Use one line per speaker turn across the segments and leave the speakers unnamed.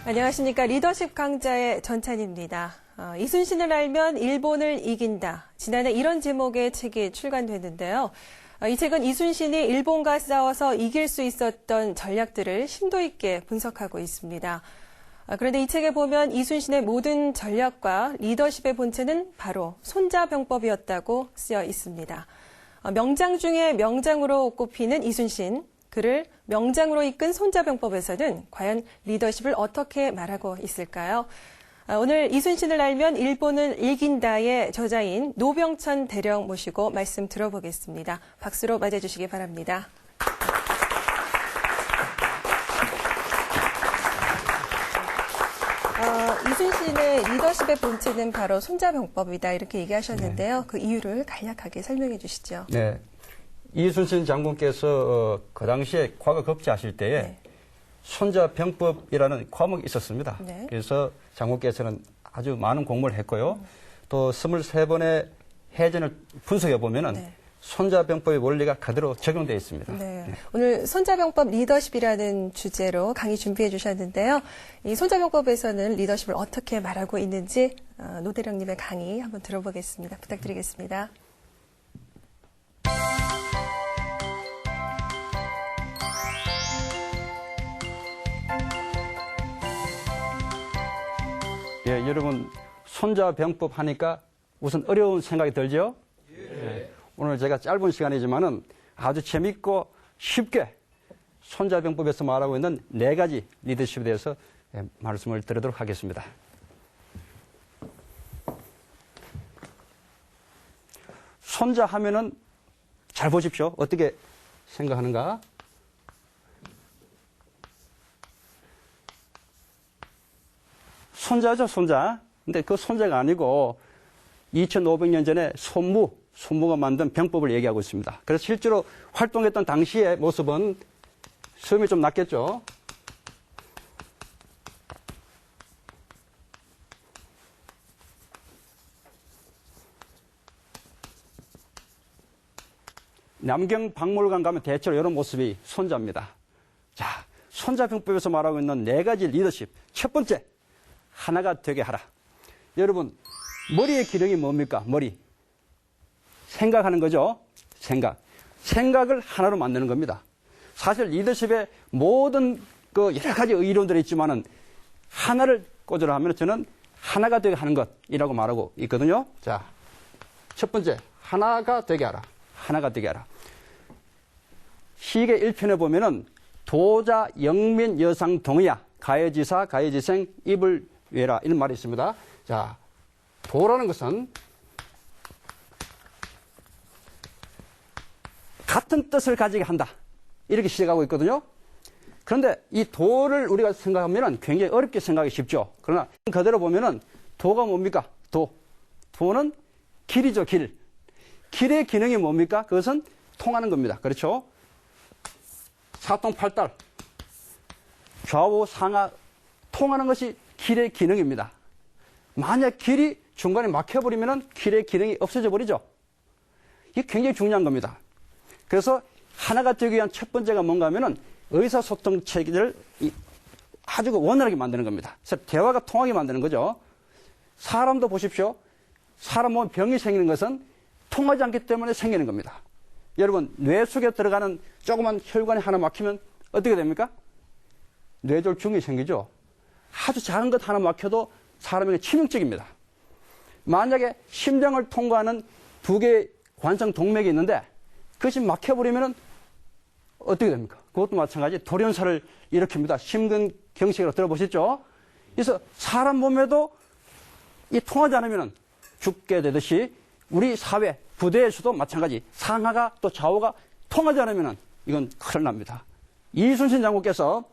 안녕하십니까. 리더십 강자의 전찬입니다. 이순신을 알면 일본을 이긴다. 지난해 이런 제목의 책이 출간됐는데요. 이 책은 이순신이 일본과 싸워서 이길 수 있었던 전략들을 심도 있게 분석하고 있습니다. 그런데 이 책에 보면 이순신의 모든 전략과 리더십의 본체는 바로 손자병법이었다고 쓰여 있습니다. 명장 중에 명장으로 꼽히는 이순신, 그를 명장으로 이끈 손자병법에서는 과연 리더십을 어떻게 말하고 있을까요? 오늘 이순신을 알면 일본을 이긴다의 저자인 노병천 대령 모시고 말씀 들어보겠습니다. 박수로 맞아주시기 바랍니다. 이순신의 리더십의 본체는 바로 손자병법이다 이렇게 얘기하셨는데요. 네. 그 이유를 간략하게 설명해 주시죠.
네. 이순신 장군께서 그 당시에 과거 급제하실 때에 네. 손자병법이라는 과목이 있었습니다. 네. 그래서 장군께서는 아주 많은 공부를 했고요. 또 23번의 해전을 분석해 보면은 네. 손자병법의 원리가 그대로 적용되어 있습니다.
네. 네. 오늘 손자병법 리더십이라는 주제로 강의 준비해 주셨는데요. 이 손자병법에서는 리더십을 어떻게 말하고 있는지 노 대령님의 강의 한번 들어보겠습니다. 부탁드리겠습니다.
예, 여러분 손자병법 하니까 우선 어려운 생각이 들죠? 예. 오늘 제가 짧은 시간이지만은 아주 재밌고 쉽게 손자병법에서 말하고 있는 4가지 리더십에 대해서 말씀을 드리도록 하겠습니다. 손자 하면은 잘 보십시오. 어떻게 생각하는가? 손자죠, 손자. 근데 그 손자가 아니고 2500년 전에 손무가 만든 병법을 얘기하고 있습니다. 그래서 실제로 활동했던 당시의 모습은 수염이 좀 낮겠죠. 남경박물관 가면 대체로 이런 모습이 손자입니다. 자, 손자병법에서 말하고 있는 4가지 리더십. 첫 번째, 하나가 되게 하라. 여러분, 머리의 기능이 뭡니까? 머리. 생각하는 거죠. 생각을 하나로 만드는 겁니다. 사실 리더십의 모든 그 여러 가지 이론들이 있지만은 하나를 꽂으라 하면 저는 하나가 되게 하는 것이라고 말하고 있거든요. 자, 첫 번째, 하나가 되게 하라. 하나가 되게 하라. 시계 1편에 보면은 도자, 영민, 여상, 동의야. 가해지사, 가해지생, 입을 외라. 이런 말이 있습니다. 자, 도라는 것은 같은 뜻을 가지게 한다. 이렇게 시작하고 있거든요. 그런데 이 도를 우리가 생각하면 굉장히 어렵게 생각하기 쉽죠. 그러나 그대로 보면은 도가 뭡니까? 도는 길이죠, 길. 길의 기능이 뭡니까? 그것은 통하는 겁니다. 그렇죠? 사통팔달. 좌우 상하 통하는 것이 길의 기능입니다. 만약 길이 중간에 막혀버리면 길의 기능이 없어져 버리죠. 이게 굉장히 중요한 겁니다. 그래서 하나가 되기 위한 첫 번째가 뭔가 하면은 의사소통 체계를 아주 원활하게 만드는 겁니다. 그래서 대화가 통하게 만드는 거죠. 사람도 보십시오. 사람 몸에 병이 생기는 것은 통하지 않기 때문에 생기는 겁니다. 여러분, 뇌 속에 들어가는 조그만 혈관이 하나 막히면 어떻게 됩니까? 뇌졸중이 생기죠. 아주 작은 것 하나 막혀도 사람에게 치명적입니다. 만약에 심장을 통과하는 2개의 관성 동맥이 있는데 그것이 막혀버리면 어떻게 됩니까? 그것도 마찬가지 돌연사를 일으킵니다. 심근경색으로 들어보셨죠? 그래서 사람 몸에도 이 통하지 않으면 죽게 되듯이 우리 사회, 부대에서도 마찬가지 상하가 또 좌우가 통하지 않으면 이건 큰일 납니다. 이순신 장군께서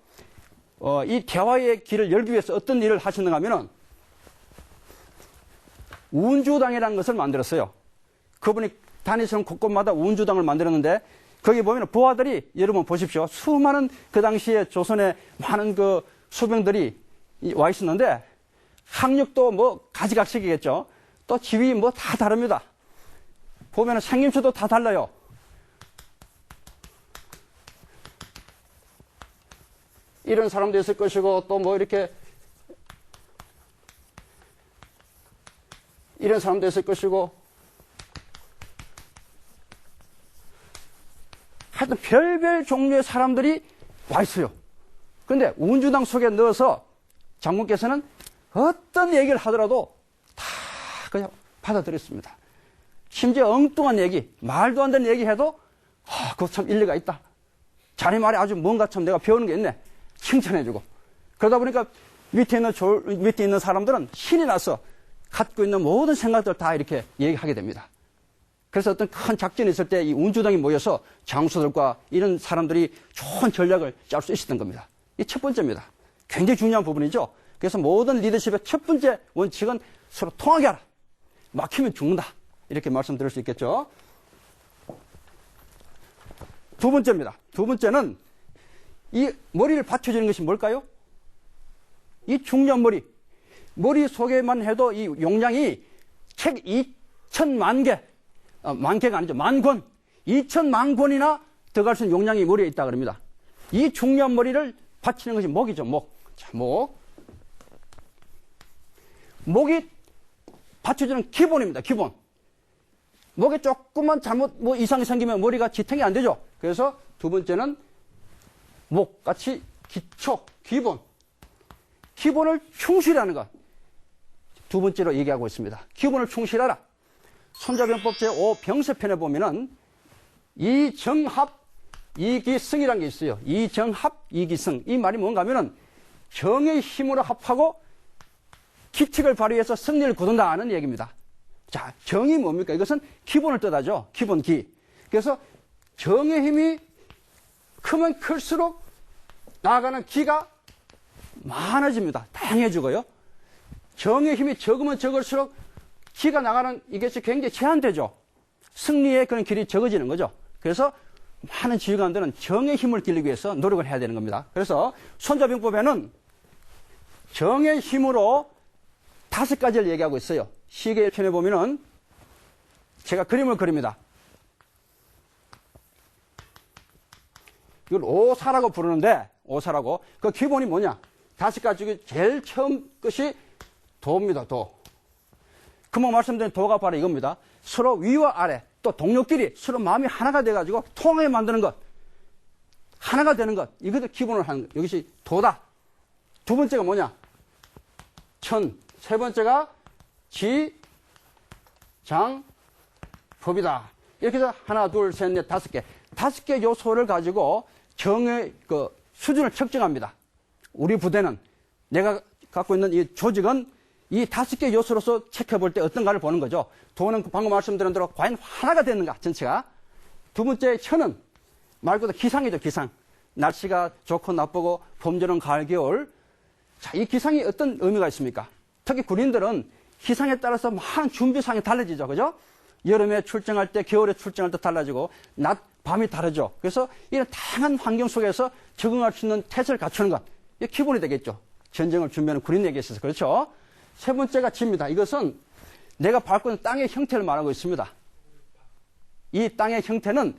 이 대화의 길을 열기 위해서 어떤 일을 하셨는가 하면은 운주당이라는 것을 만들었어요. 그분이 다니시는 곳곳마다 운주당을 만들었는데 거기 보면 부하들이 여러분 보십시오. 수많은 그 당시에 조선의 많은 그 수병들이 와 있었는데 학력도 뭐 가지각색이겠죠. 또 지위 뭐 다 다릅니다. 보면 생김새도 다 달라요. 이런 사람도 있을 것이고 또 뭐 이렇게 이런 사람도 있을 것이고, 하여튼 별별 종류의 사람들이 와 있어요. 그런데 운주당 속에 넣어서 장군께서는 어떤 얘기를 하더라도 다 그냥 받아들였습니다. 심지어 엉뚱한 얘기, 말도 안 되는 얘기 해도, 그거 참 일리가 있다. 자네 말에 아주 뭔가 참 내가 배우는 게 있네. 칭찬해주고. 그러다 보니까 밑에 있는 사람들은 신이 나서 갖고 있는 모든 생각들 다 이렇게 얘기하게 됩니다. 그래서 어떤 큰 작전이 있을 때 이 운주당이 모여서 장수들과 이런 사람들이 좋은 전략을 짤 수 있었던 겁니다. 이 첫 번째입니다. 굉장히 중요한 부분이죠. 그래서 모든 리더십의 첫 번째 원칙은 서로 통하게 하라. 막히면 죽는다. 이렇게 말씀드릴 수 있겠죠. 두 번째입니다. 두 번째는 이 머리를 받쳐주는 것이 뭘까요? 이 중년 머리. 머리 속에만 해도 이 용량이 책 2천만 개, 만 개가 아니죠. 만 권. 2천만 권이나 들어갈 수 있는 용량이 머리에 있다 그럽니다. 이 중년 머리를 받치는 것이 목이죠. 목. 자, 목. 목이 받쳐주는 기본입니다. 기본. 목에 조금만 잘못 이상이 생기면 머리가 지탱이 안 되죠. 그래서 두 번째는 목같이 기초, 기본. 기본을 충실히 하는 것. 두 번째로 얘기하고 있습니다. 기본을 충실하라. 손자병법 제5병세편에 보면은 이정합, 이기승이라는 게 있어요. 이정합, 이기승. 이 말이 뭔가 하면은 정의 힘으로 합하고 기특을 발휘해서 승리를 거둔다는 얘기입니다. 자, 정이 뭡니까? 이것은 기본을 뜻하죠. 기본 기. 그래서 정의 힘이 크면 클수록 나아가는 기가 많아집니다. 다양해지고요. 정의 힘이 적으면 적을수록 기가 나가는 이것이 굉장히 제한되죠. 승리의 그런 길이 적어지는 거죠. 그래서 많은 지휘관들은 정의 힘을 기르기 위해서 노력을 해야 되는 겁니다. 그래서 손자병법에는 정의 힘으로 5가지를 얘기하고 있어요. 시계 1편에 보면은 제가 그림을 그립니다. 이걸 오사라고 부르는데, 오사라고. 그 기본이 뭐냐? 5가지 중에 제일 처음 것이 도입니다, 도. 금방 말씀드린 도가 바로 이겁니다. 서로 위와 아래, 또 동료끼리 서로 마음이 하나가 돼가지고 통하게 만드는 것. 하나가 되는 것. 이것도 기본으로 하는 것. 이것이 도다. 두 번째가 뭐냐? 천. 세 번째가 지, 장, 법이다. 이렇게 해서 하나, 둘, 셋, 넷, 5개. 5개 요소를 가지고 정의 그 수준을 측정합니다. 우리 부대는, 내가 갖고 있는 이 조직은 이 5개 요소로서 체크해 볼 때 어떤가를 보는 거죠. 도는 방금 말씀드린 대로 과연 하나가 되는가, 전체가. 두 번째, 천은 말 그대로 기상이죠, 기상. 날씨가 좋고 나쁘고, 봄, 여름, 가을, 겨울. 자, 이 기상이 어떤 의미가 있습니까? 특히 군인들은 기상에 따라서 많은 준비상이 달라지죠. 그죠? 여름에 출정할 때, 겨울에 출정할 때 달라지고, 낮, 밤이 다르죠. 그래서 이런 다양한 환경 속에서 적응할 수 있는 태세를 갖추는 것. 이게 기본이 되겠죠. 전쟁을 준비하는 군인에게 있어서. 그렇죠? 세 번째가 지입니다. 이것은 내가 밟고 있는 땅의 형태를 말하고 있습니다. 이 땅의 형태는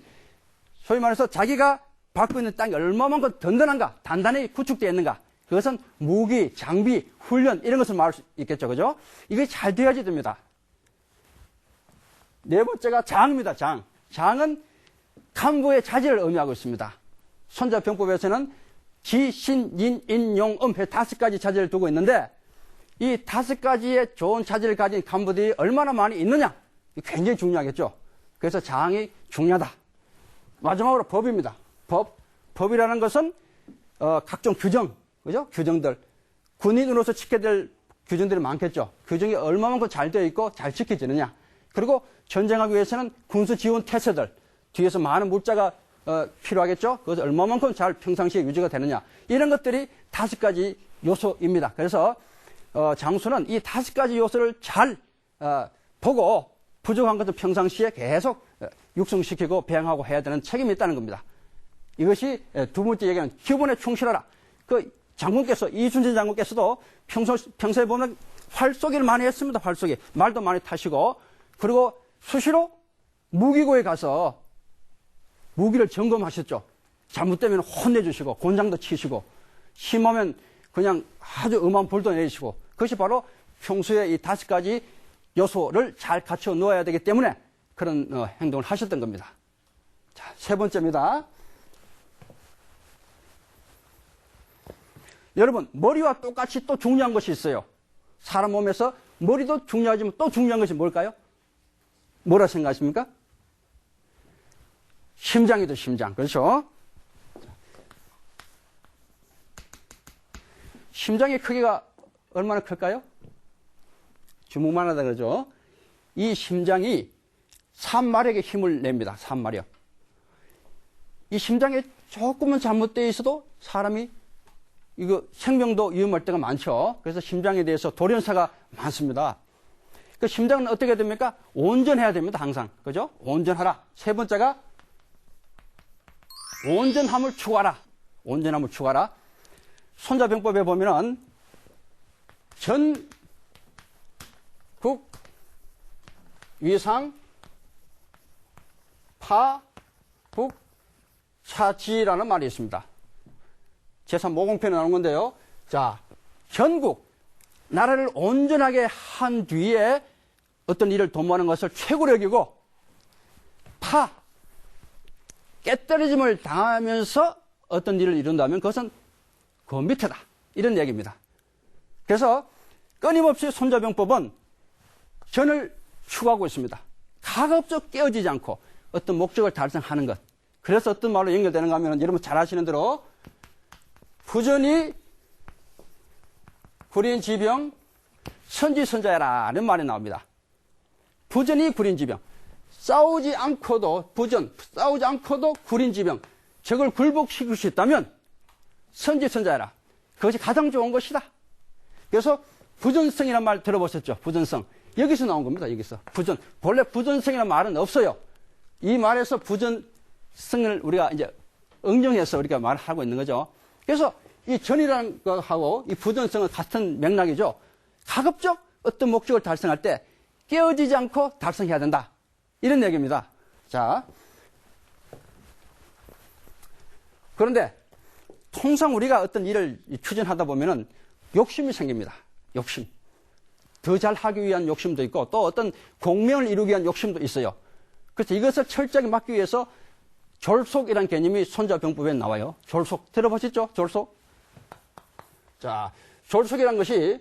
소위 말해서 자기가 밟고 있는 땅이 얼마만큼 든든한가, 단단히 구축되어 있는가. 그것은 무기, 장비, 훈련 이런 것을 말할 수 있겠죠. 그죠? 이게 잘 돼야지 됩니다. 네 번째가 장입니다. 장. 장은 간부의 자질을 의미하고 있습니다. 손자병법에서는 지, 신, 인, 인, 용, 음 5가지 자질을 두고 있는데 이 5가지의 좋은 자질을 가진 간부들이 얼마나 많이 있느냐? 굉장히 중요하겠죠. 그래서 장이 중요하다. 마지막으로 법입니다. 법이라는 것은 각종 규정, 그죠? 규정들. 군인으로서 지켜야 될 규정들이 많겠죠. 규정이 얼마만큼 잘 되어 있고 잘 지켜지느냐. 그리고 전쟁하기 위해서는 군수 지원 태세들. 뒤에서 많은 물자가 필요하겠죠. 그것을 얼마만큼 잘 평상시에 유지가 되느냐. 이런 것들이 5가지 요소입니다. 그래서 장수는 이 5가지 요소를 잘 보고 부족한 것은 평상시에 계속 육성시키고 배양하고 해야 되는 책임이 있다는 겁니다. 이것이 두 번째 얘기는 기본에 충실하라. 그 장군께서, 이순신 장군께서도 평소에 보면 활쏘기를 많이 했습니다. 활쏘기. 말도 많이 타시고, 그리고 수시로 무기고에 가서 무기를 점검하셨죠. 잘못되면 혼내주시고, 곤장도 치시고, 심하면 그냥 아주 엄한 불도 내리시고, 그것이 바로 평소에 이 5가지 요소를 잘 갖춰 놓아야 되기 때문에 그런 행동을 하셨던 겁니다. 자, 세 번째입니다. 여러분, 머리와 똑같이 또 중요한 것이 있어요. 사람 몸에서 머리도 중요하지만 또 중요한 것이 뭘까요? 뭐라 생각하십니까? 심장이죠, 심장. 그렇죠? 심장의 크기가 얼마나 클까요? 주먹만하다 그러죠. 이 심장이 3마력의 힘을 냅니다. 3마력. 이 심장에 조금만 잘못되어 있어도 사람이 이거 생명도 위험할 때가 많죠. 그래서 심장에 대해서 돌연사가 많습니다. 그 심장은 어떻게 됩니까? 온전해야 됩니다. 항상. 그죠? 온전하라. 세 번째가 온전함을 추구하라. 온전함을 추구하라. 손자병법에 보면은 전국 위상 파국 차지라는 말이 있습니다. 제3모공편에 나오는 건데요. 자, 전국 나라를 온전하게 한 뒤에 어떤 일을 도모하는 것을 최고로 여기고 깨떨어짐을 당하면서 어떤 일을 이룬다면 그것은 그 밑에다. 이런 얘기입니다. 그래서 끊임없이 손자병법은 전을 추구하고 있습니다. 가급적 깨어지지 않고 어떤 목적을 달성하는 것. 그래서 어떤 말로 연결되는가 하면 여러분 잘 아시는 대로 부전이 구린 지병 선지선자야라는 말이 나옵니다. 부전이 구린 지병. 싸우지 않고도 부전, 싸우지 않고도 구린 지병. 적을 굴복시킬 수 있다면 선지선자야라. 그것이 가장 좋은 것이다. 그래서 부전성이라는 말 들어보셨죠? 부전성. 여기서 나온 겁니다. 여기서. 부전. 본래 부전성이라는 말은 없어요. 이 말에서 부전성을 우리가 이제 응용해서 우리가 말하고 있는 거죠. 그래서 이 전이라는 것하고 이 부전성은 같은 맥락이죠. 가급적 어떤 목적을 달성할 때 깨어지지 않고 달성해야 된다. 이런 얘기입니다. 자. 그런데 통상 우리가 어떤 일을 추진하다 보면은 욕심이 생깁니다. 욕심. 더 잘하기 위한 욕심도 있고 또 어떤 공명을 이루기 위한 욕심도 있어요. 그래서 이것을 철저하게 막기 위해서 졸속이라는 개념이 손자병법에 나와요. 졸속. 들어보셨죠? 졸속. 자, 졸속이라는 것이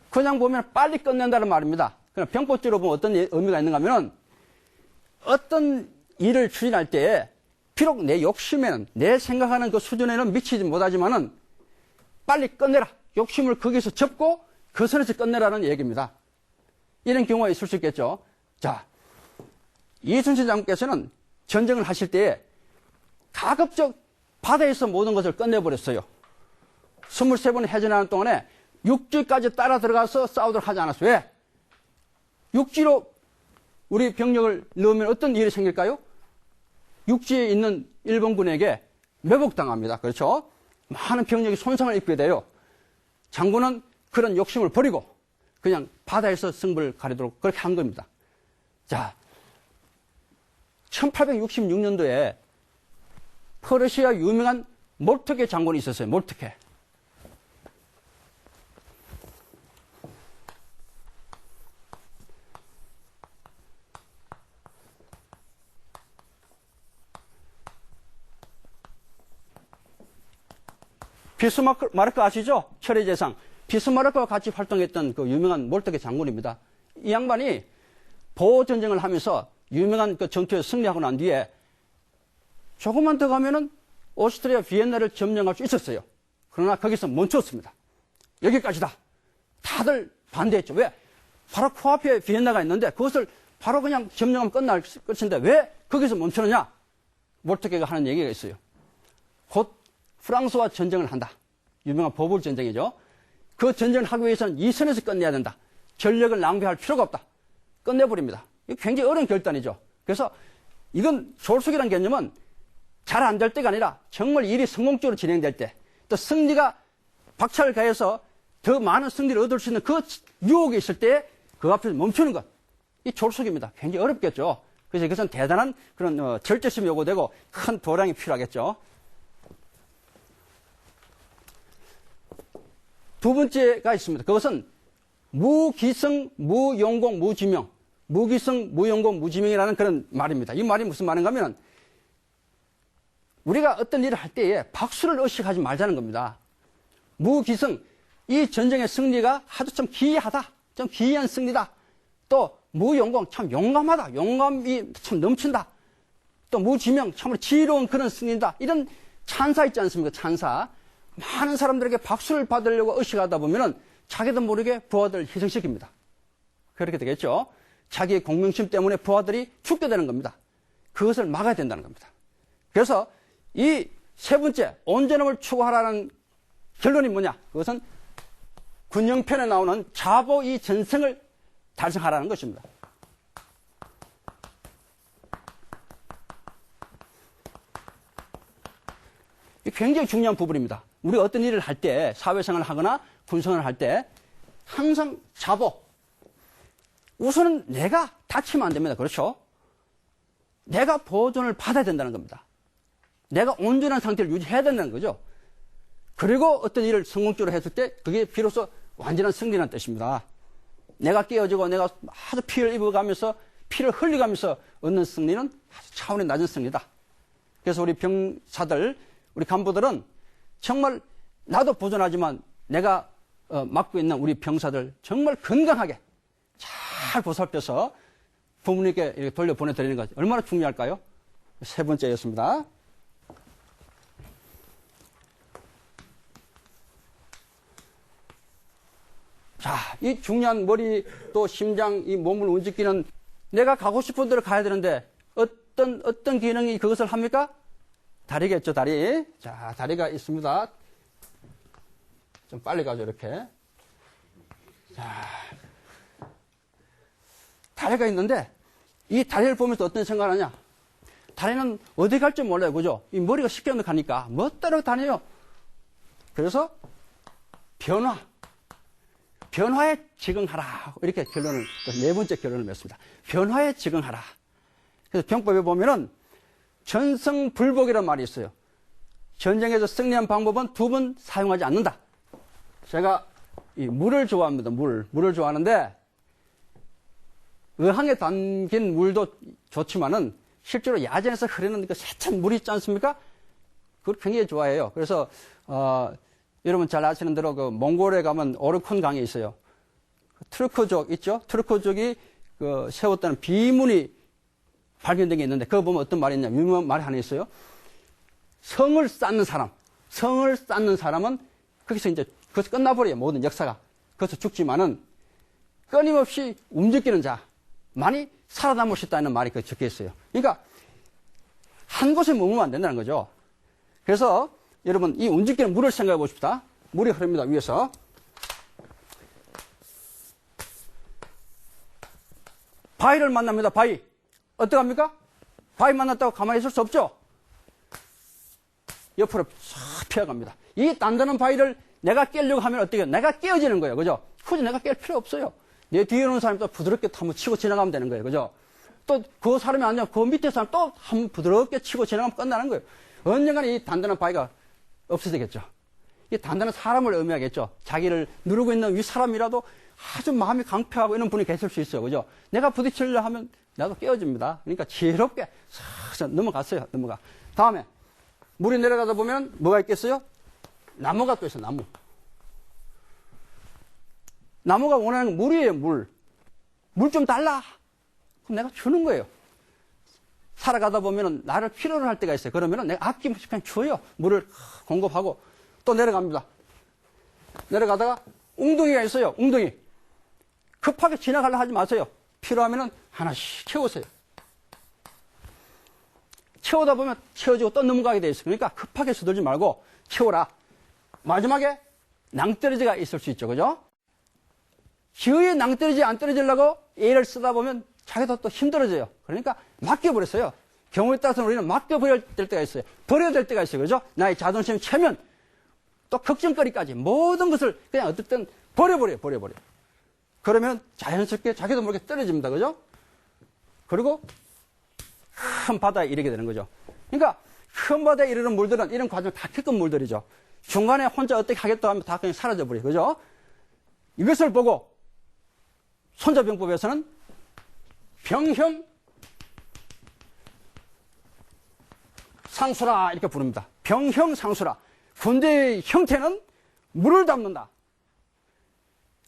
그냥 보면 빨리 끝낸다는 말입니다. 그냥 병법적으로 보면 어떤 의미가 있는가 하면 어떤 일을 추진할 때 비록 내 욕심에는 내 생각하는 그 수준에는 미치지 못하지만은 빨리 끝내라. 욕심을 거기서 접고 그 선에서 끝내라는 얘기입니다. 이런 경우가 있을 수 있겠죠. 자, 이순신 장군께서는 전쟁을 하실 때에 가급적 바다에서 모든 것을 끝내버렸어요. 23번 해전하는 동안에 육지까지 따라 들어가서 싸우도록 하지 않았어요. 왜? 육지로 우리 병력을 넣으면 어떤 일이 생길까요? 육지에 있는 일본군에게 매복당합니다. 그렇죠? 많은 병력이 손상을 입게 돼요. 장군은 그런 욕심을 버리고 그냥 바다에서 승부를 가리도록 그렇게 한 겁니다. 자, 1866년도에 퍼르시아 유명한 몰트케 장군이 있었어요. 몰트케. 비스마르크 아시죠? 철의 재상. 비스마르크와 같이 활동했던 그 유명한 몰트케 장군입니다. 이 양반이 보전쟁을 하면서 유명한 그 전투에 승리하고 난 뒤에 조금만 더 가면은 오스트리아 비엔나를 점령할 수 있었어요. 그러나 거기서 멈췄습니다. 여기까지다. 다들 반대했죠. 왜? 바로 코앞에 비엔나가 있는데 그것을 바로 그냥 점령하면 끝날 것인데 왜 거기서 멈추느냐? 몰트케가 하는 얘기가 있어요. 곧 프랑스와 전쟁을 한다. 유명한 보불 전쟁이죠. 그 전쟁을 하기 위해서는 이 선에서 끝내야 된다. 전력을 낭비할 필요가 없다. 끝내버립니다. 이거 굉장히 어려운 결단이죠. 그래서 이건 졸속이라는 개념은 잘 안 될 때가 아니라 정말 일이 성공적으로 진행될 때 또 승리가 박차를 가해서 더 많은 승리를 얻을 수 있는 그 유혹이 있을 때 그 앞에서 멈추는 것. 이 졸속입니다. 굉장히 어렵겠죠. 그래서 이것은 대단한 그런 절제심이 요구되고 큰 도량이 필요하겠죠. 두 번째가 있습니다. 그것은 무기성, 무용공, 무지명. 무기성, 무용공, 무지명이라는 그런 말입니다. 이 말이 무슨 말인가 하면 우리가 어떤 일을 할 때에 박수를 의식하지 말자는 겁니다. 무기성, 이 전쟁의 승리가 아주 좀 기이하다. 좀 기이한 승리다. 또 무용공, 참 용감하다. 용감이 참 넘친다. 또 무지명, 참으로 지혜로운 그런 승리다. 이런 찬사 있지 않습니까? 찬사. 많은 사람들에게 박수를 받으려고 의식하다 보면은 자기도 모르게 부하들을 희생시킵니다. 그렇게 되겠죠. 자기의 공명심 때문에 부하들이 죽게 되는 겁니다. 그것을 막아야 된다는 겁니다. 그래서 이 세 번째, 온전함을 추구하라는 결론이 뭐냐? 그것은 군영편에 나오는 자보 이 전승을 달성하라는 것입니다. 이 굉장히 중요한 부분입니다. 우리가 어떤 일을 할 때, 사회생활을 하거나 군생활을 할 때 항상 자보. 우선은 내가 다치면 안 됩니다. 그렇죠? 내가 보존을 받아야 된다는 겁니다. 내가 온전한 상태를 유지해야 된다는 거죠. 그리고 어떤 일을 성공적으로 했을 때 그게 비로소 완전한 승리라는 뜻입니다. 내가 깨어지고 내가 아주 피를 입어가면서 피를 흘려가면서 얻는 승리는 아주 차원이 낮은 승리다. 그래서 우리 병사들, 우리 간부들은 정말 나도 보존하지만 내가 맡고 있는 우리 병사들 정말 건강하게 잘 보살펴서 부모님께 이렇게 돌려보내드리는 것 얼마나 중요할까요? 세 번째였습니다. 자, 이 중요한 머리 또 심장, 이 몸을 움직이는 내가 가고 싶은 데로 가야 되는데 어떤 기능이 그것을 합니까? 다리겠죠, 다리. 자, 다리가 있습니다. 좀 빨리 가죠, 이렇게. 자, 다리가 있는데 이 다리를 보면서 어떤 생각을 하냐? 다리는 어디 갈지 몰라요, 그죠? 이 머리가 쉽게 가니까 멋대로 다녀요. 그래서 변화에 적응하라. 이렇게 결론을, 네 번째 결론을 맺습니다. 변화에 적응하라. 그래서 병법에 보면은 전승불복이라는 말이 있어요. 전쟁에서 승리한 방법은 두 번 사용하지 않는다. 제가 이 물을 좋아합니다. 물을 좋아하는데 의항에 담긴 물도 좋지만은 실제로 야전에서 흐르는 그 세찬 물이 있지 않습니까? 그걸 굉장히 좋아해요. 그래서 여러분 잘 아시는 대로 그 몽골에 가면 오르콘 강이 있어요. 트르크족 있죠? 트르크족이 그 세웠다는 비문이 발견된 게 있는데 그거 보면 어떤 말이 있냐? 유명한 말이 하나 있어요. 성을 쌓는 사람은 거기서 이제 그것이 끝나버려요. 모든 역사가. 그것서 죽지만은 끊임없이 움직이는 자만이 살아남을 수 있다는 말이 그 적혀 있어요. 그러니까 한 곳에 머물면 안 된다는 거죠. 그래서 여러분 이 움직이는 물을 생각해 보십시다. 물이 흐릅니다. 위에서. 바위를 만납니다. 바위. 어떡합니까? 바위 만났다고 가만히 있을 수 없죠. 옆으로 싹 피어갑니다. 이 단단한 바위를 내가 깨려고 하면 어떻게 해요? 내가 깨어지는 거예요. 그죠? 굳이 내가 깰 필요 없어요. 내 뒤에 오는 사람이 또 부드럽게 한번 치고 지나가면 되는 거예요. 그죠? 또 그 사람이 아니라 그 밑에 사람 또 한번 부드럽게 치고 지나가면 끝나는 거예요. 언젠가는 이 단단한 바위가 없어지겠죠. 이 단단한 사람을 의미하겠죠. 자기를 누르고 있는 위 사람이라도 아주 마음이 강팍하고 이런 분이 계실 수 있어요. 그죠? 내가 부딪히려 하면 나도 깨어집니다. 그러니까 지혜롭게 싹 넘어갔어요. 넘어가. 다음에 물이 내려가다 보면 뭐가 있겠어요? 나무가 또 있어요. 나무. 나무가 원하는 물이에요. 물 좀 달라. 그럼 내가 주는 거예요. 살아가다 보면 나를 필요로 할 때가 있어요. 그러면 내가 아낌없이 그냥 줘요. 물을 공급하고 또 내려갑니다. 내려가다가 웅덩이가 있어요. 웅덩이. 급하게 지나가려 하지 마세요. 필요하면 하나씩 채우세요. 채우다 보면 채워지고 또 넘어가게 돼 있어요. 그러니까 급하게 서둘지 말고 채워라. 마지막에 낭떠러지가 있을 수 있죠. 그죠? 기어이 낭떠러지 안 떨어지려고 애를 쓰다 보면 자기도 또 힘들어져요. 그러니까 맡겨버렸어요. 경우에 따라서는 우리는 맡겨버려야 될 때가 있어요. 버려야 될 때가 있어요. 그죠? 나의 자존심 채면 또 걱정거리까지 모든 것을 그냥 어쨌든 버려버려요. 그러면 자연스럽게 자기도 모르게 떨어집니다. 그죠? 그리고 큰 바다에 이르게 되는 거죠. 그러니까 큰 바다에 이르는 물들은 이런 과정 다 겪은 물들이죠. 중간에 혼자 어떻게 하겠다고 하면 다 그냥 사라져버려요. 그죠? 이것을 보고 손자병법에서는 병형 상수라 이렇게 부릅니다. 병형 상수라. 군대의 형태는 물을 담는다.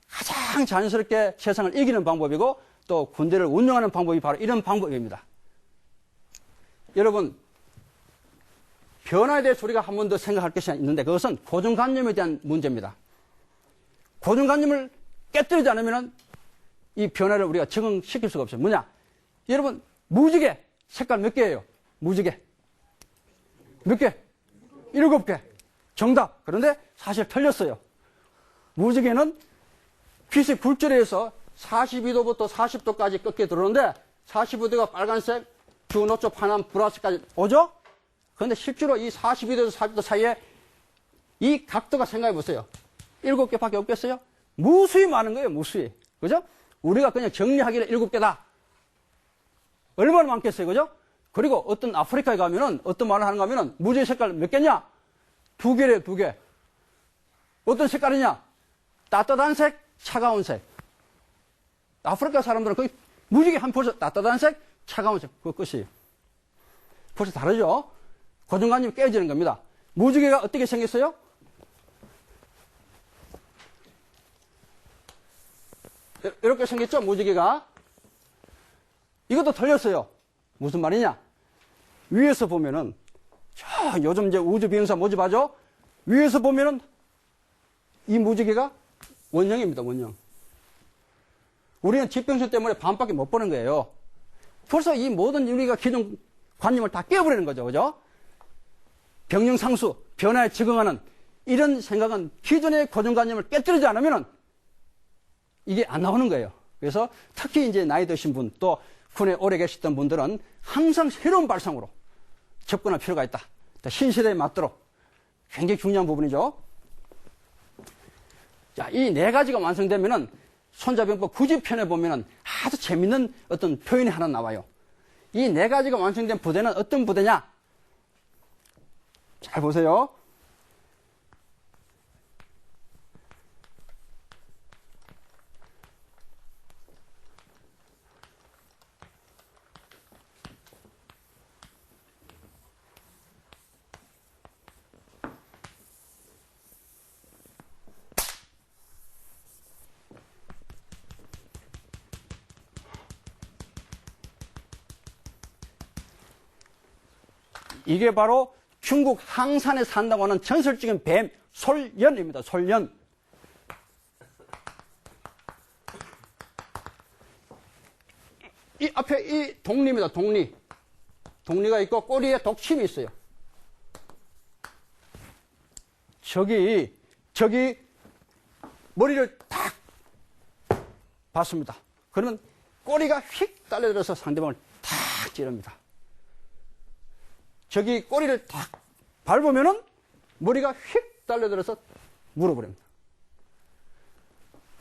가장 자연스럽게 세상을 이기는 방법이고 또 군대를 운영하는 방법이 바로 이런 방법입니다. 여러분, 변화에 대해서 우리가 한 번 더 생각할 것이 있는데 그것은 고정관념에 대한 문제입니다. 고정관념을 깨뜨리지 않으면 이 변화를 우리가 적응시킬 수가 없어요. 뭐냐? 여러분, 무지개 색깔 몇 개예요? 무지개 몇 개? 7개. 정답. 그런데 사실 틀렸어요. 무지개는 빛의 굴절에서 42도부터 40도까지 꺾여 들어오는데 45도가 빨간색, 주노초, 파남, 보라색까지 오죠? 그런데 실제로 이 42도에서 40도 사이에 이 각도가 생각해 보세요. 7개밖에 없겠어요? 무수히 많은 거예요, 무수히. 그죠? 우리가 그냥 정리하기를 7개다. 얼마나 많겠어요, 그죠? 그리고 어떤 아프리카에 가면은 어떤 말을 하는가 하면은 무지개 색깔 몇 개냐? 2개래, 2개. 어떤 색깔이냐? 따뜻한 색, 차가운 색. 아프리카 사람들은 거의 무지개 한 벌써 따뜻한 색, 차가운 색. 그거 끝이에요. 벌써 다르죠? 고정관념이 깨지는 겁니다. 무지개가 어떻게 생겼어요? 이렇게 생겼죠? 무지개가. 이것도 틀렸어요. 무슨 말이냐? 위에서 보면은, 요즘 이제 우주 비행사 모집하죠? 위에서 보면은 이 무지개가 원형입니다, 원형. 우리는 지평선 때문에 반밖에 못 보는 거예요. 벌써 이 모든 우리가 기존 관념을 다 깨버리는 거죠, 그죠? 병영상수, 변화에 적응하는 이런 생각은 기존의 고정관념을 깨뜨리지 않으면 이게 안 나오는 거예요. 그래서 특히 이제 나이 드신 분, 또 군에 오래 계셨던 분들은 항상 새로운 발상으로 접근할 필요가 있다. 신시대에 맞도록 굉장히 중요한 부분이죠. 자, 이 4가지가 완성되면은 손자병법 9지편에 보면은 아주 재밌는 어떤 표현이 하나 나와요. 이 4가지가 완성된 부대는 어떤 부대냐? 잘 보세요. 이게 바로 중국 항산에 산다고 하는 전설적인 뱀 솔연입니다. 솔연. 이 앞에 이 독리입니다. 독리. 독리가 있고 꼬리에 독침이 있어요. 저기 머리를 탁 봤습니다. 그러면 꼬리가 휙 달려들어서 상대방을 탁 찌릅니다. 저기 꼬리를 탁 밟으면은 머리가 휙 달려들어서 물어버립니다.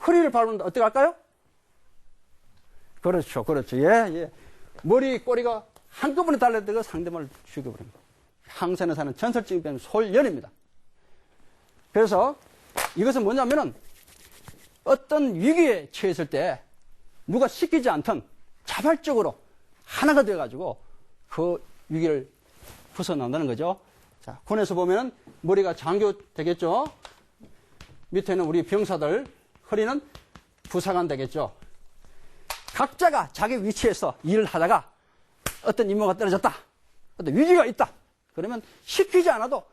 허리를 밟으면 어떻게 할까요? 그렇죠, 그렇죠. 예. 머리, 꼬리가 한꺼번에 달려들어서 상대방을 죽여버립니다. 항산에 사는 전설적인 뱀 솔연입니다. 그래서 이것은 뭐냐면은 어떤 위기에 처했을 때 누가 시키지 않던 자발적으로 하나가 되어가지고 그 위기를 벗어난다는 거죠. 자, 군에서 보면은 머리가 장교 되겠죠. 밑에는 우리 병사들, 허리는 부사관 되겠죠. 각자가 자기 위치에서 일을 하다가 어떤 임무가 떨어졌다. 어떤 위기가 있다. 그러면 시키지 않아도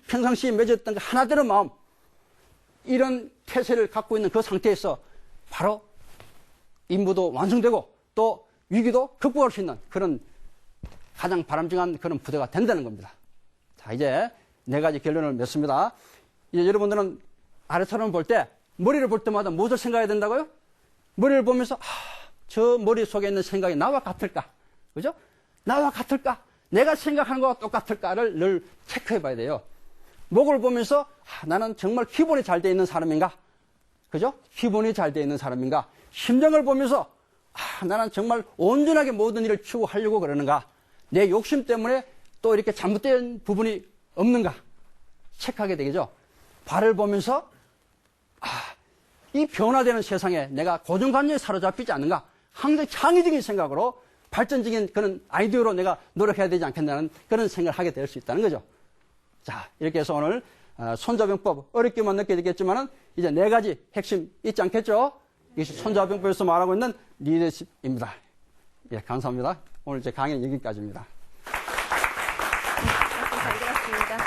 평상시에 맺었던 그 하나되는 마음, 이런 태세를 갖고 있는 그 상태에서 바로 임무도 완성되고 또 위기도 극복할 수 있는 그런 가장 바람직한 그런 부대가 된다는 겁니다. 자, 이제 4가지 결론을 맺습니다. 이제 여러분들은 아래사람을 볼 때, 머리를 볼 때마다 무엇을 생각해야 된다고요? 머리를 보면서, 저 머리 속에 있는 생각이 나와 같을까? 그죠? 나와 같을까? 내가 생각하는 거와 똑같을까를 늘 체크해 봐야 돼요. 목을 보면서, 나는 정말 기본이 잘 돼 있는 사람인가? 그죠? 기본이 잘 돼 있는 사람인가? 심장을 보면서, 나는 정말 온전하게 모든 일을 추구하려고 그러는가? 내 욕심 때문에 또 이렇게 잘못된 부분이 없는가 체크하게 되겠죠. 발을 보면서 이 변화되는 세상에 내가 고정관념에 사로잡히지 않는가? 항상 창의적인 생각으로 발전적인 그런 아이디어로 내가 노력해야 되지 않겠냐는 그런 생각을 하게 될 수 있다는 거죠. 자, 이렇게 해서 오늘 손자병법 어렵게만 느껴지겠지만은 이제 4가지 핵심 있지 않겠죠? 이것이 손자병법에서 말하고 있는 리더십입니다. 예, 감사합니다. 오늘 제 강의는 여기까지입니다.
잘 들었습니다.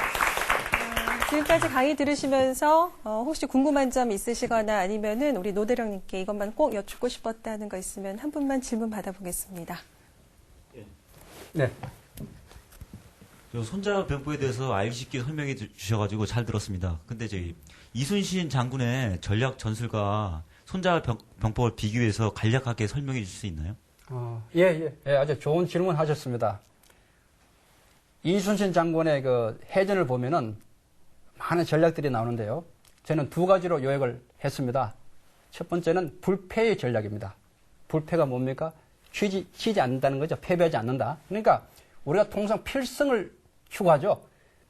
지금까지 강의 들으시면서 혹시 궁금한 점 있으시거나 아니면은 우리 노대령님께 이것만 꼭 여쭙고 싶었다는 거 있으면 한 분만 질문 받아보겠습니다.
네.
손자병법에 대해서 알기 쉽게 설명해 주셔가지고 잘 들었습니다. 근데 저희 이순신 장군의 전략 전술과 손자병법을 비교해서 간략하게 설명해 주실 수 있나요?
예, 아주 좋은 질문 하셨습니다. 이순신 장군의 그 해전을 보면은 많은 전략들이 나오는데요. 저는 2가지로 요약을 했습니다. 첫 번째는 불패의 전략입니다. 불패가 뭡니까? 치지 않는다는 거죠. 패배하지 않는다. 그러니까 우리가 통상 필승을 추구하죠.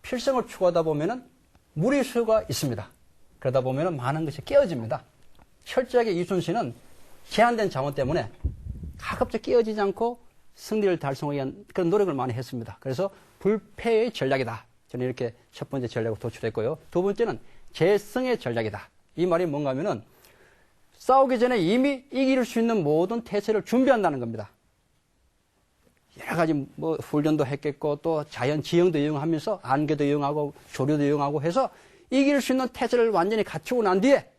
필승을 추구하다 보면은 무리수가 있습니다. 그러다 보면은 많은 것이 깨어집니다. 철저하게 이순신은 제한된 자원 때문에 가급적 깨어지지 않고 승리를 달성하기 위한 그런 노력을 많이 했습니다. 그래서 불패의 전략이다. 저는 이렇게 첫 번째 전략을 도출했고요. 2번째는 재승의 전략이다. 이 말이 뭔가 하면은 싸우기 전에 이미 이길 수 있는 모든 태세를 준비한다는 겁니다. 여러 가지 훈련도 했겠고 또 자연 지형도 이용하면서 안개도 이용하고 조류도 이용하고 해서 이길 수 있는 태세를 완전히 갖추고 난 뒤에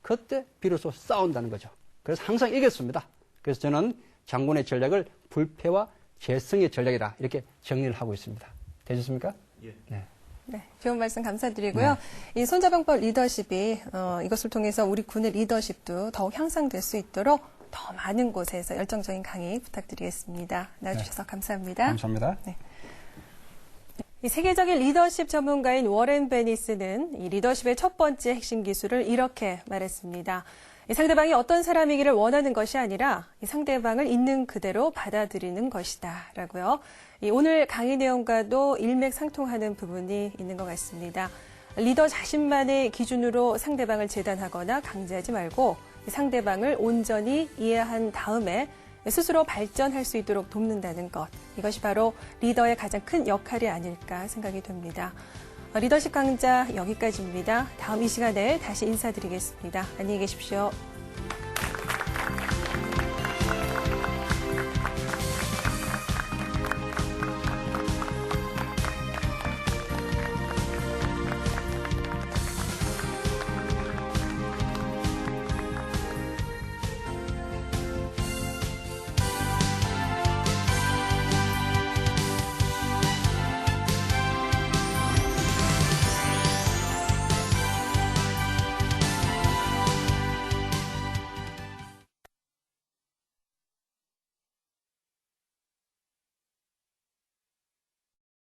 그때 비로소 싸운다는 거죠. 그래서 항상 이겼습니다. 그래서 저는 장군의 전략을 불패와 재승의 전략이다. 이렇게 정리를 하고 있습니다. 되셨습니까?
예.
네, 좋은 말씀 감사드리고요. 이 손자병법 리더십이 이것을 통해서 우리 군의 리더십도 더욱 향상될 수 있도록 더 많은 곳에서 열정적인 강의 부탁드리겠습니다. 나와주셔서 감사합니다.
감사합니다.
네. 이 세계적인 리더십 전문가인 워렌 베니스는 이 리더십의 첫 번째 핵심 기술을 이렇게 말했습니다. 이 상대방이 어떤 사람이기를 원하는 것이 아니라 이 상대방을 있는 그대로 받아들이는 것이다. 라고요. 이 오늘 강의 내용과도 일맥상통하는 부분이 있는 것 같습니다. 리더 자신만의 기준으로 상대방을 재단하거나 강제하지 말고 이 상대방을 온전히 이해한 다음에 스스로 발전할 수 있도록 돕는다는 것. 이것이 바로 리더의 가장 큰 역할이 아닐까 생각이 됩니다. 리더십 강좌 여기까지입니다. 다음 이 시간에 다시 인사드리겠습니다. 안녕히 계십시오.